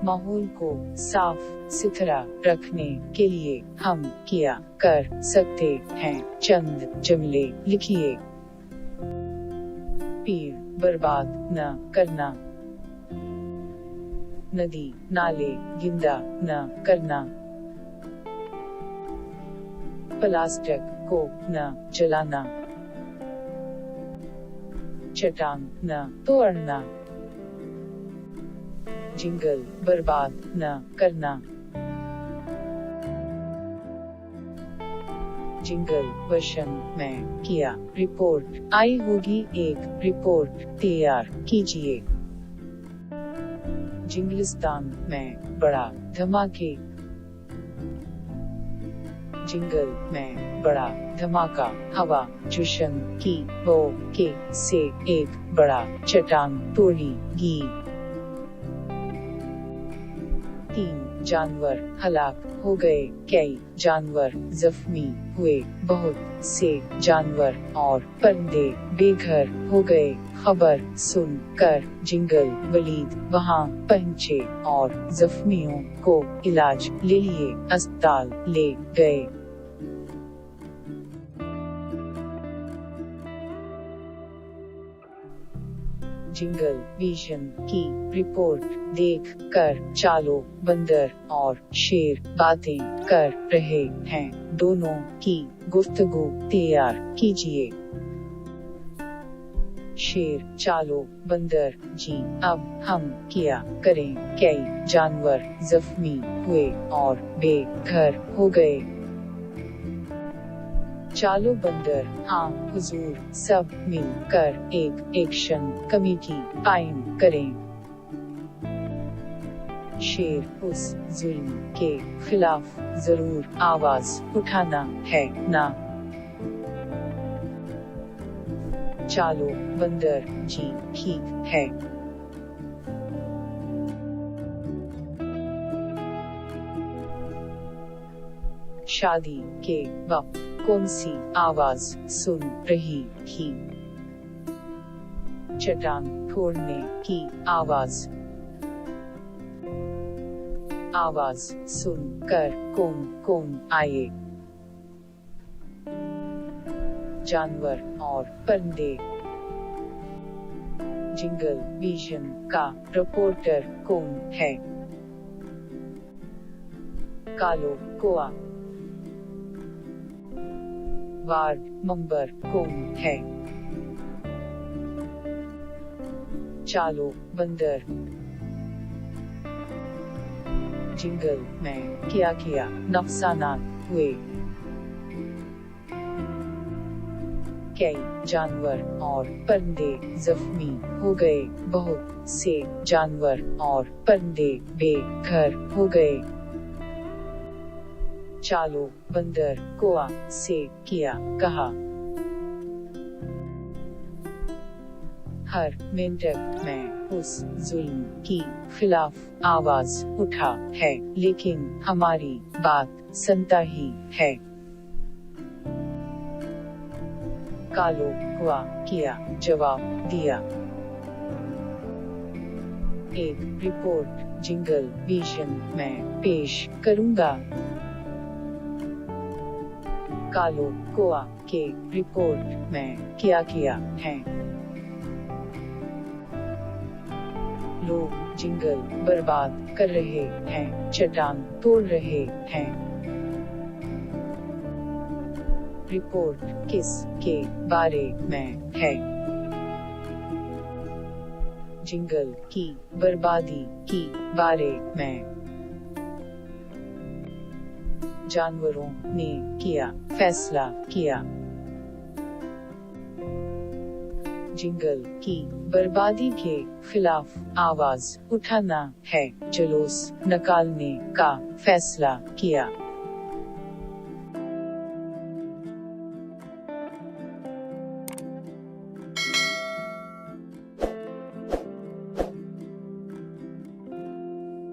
माहौल को साफ सुथरा रखने के लिए हम क्या कर सकते हैं? चंद जुमले लिखिए। पेड़ बर्बाद न करना, नदी नाले गंदा न करना, प्लास्टिक को न जलाना, चट्टान न तोड़ना, जंगल बर्बाद न करना, जंगल वशन में किया। रिपोर्ट आई होगी, एक रिपोर्ट तैयार कीजिए। जिंगलिस्तान में बड़ा धमाके, जंगल में बड़ा धमाका, हवा जश्न की वो के से एक बड़ा चट्टान तोड़ेगी। 3 जानवर हलाक हो गए, कई जानवर जख्मी हुए, बहुत से जानवर और परिंदे बेघर हो गए। खबर सुनकर जंगल वलीद वहां पहुंचे और जख्मियों को इलाज के लिए अस्पताल ले गए। जंगल विजन की रिपोर्ट देख कर चालो बंदर और शेर बातें कर रहे हैं, दोनों की गुफ्तगू तैयार कीजिए। शेर चालो बंदर जी, अब हम क्या करें? कई जानवर जख्मी हुए और बेघर हो गए। चालो बंदर, हाँ हुजूर, सब मिलकर एक एक्शन कमेटी कायम करें। शेर, उस जुल्म के खिलाफ जरूर आवाज उठाना है ना? चालो बंदर जी, ठीक है। शादी के वक्त कौन सी आवाज सुन रही थी? चट्टान तोड़ने की आवाज। आवाज सुनकर कौन कौन आए? जानवर और परिंदे। जंगल विजन का रिपोर्टर कौन है? कालो कोआ। वार्ड मेंबर कौन है? चालो बंदर। जंगल में क्या क्या नुकसानात हुए? कई जानवर और परिंदे जख्मी हो गए, बहुत से जानवर और परिंदे बेघर हो गए। चालो बंदर कोआ से क्या कहा? हर मिनट में उस जुल्म की खिलाफ आवाज उठा है, लेकिन हमारी बात सुनता ही है। कालो कोआ क्या जवाब दिया? एक रिपोर्ट जंगल विजन में पेश करूंगा। कालो कोआ के रिपोर्ट में क्या किया है? लोग जंगल बर्बाद कर रहे हैं, चट्टान तोड़ रहे हैं। रिपोर्ट किस के बारे में है? जंगल की बर्बादी की बारे में। जानवरों ने किया फैसला किया। जंगल की बर्बादी के खिलाफ आवाज उठाना है, जुलूस निकालने का फैसला किया।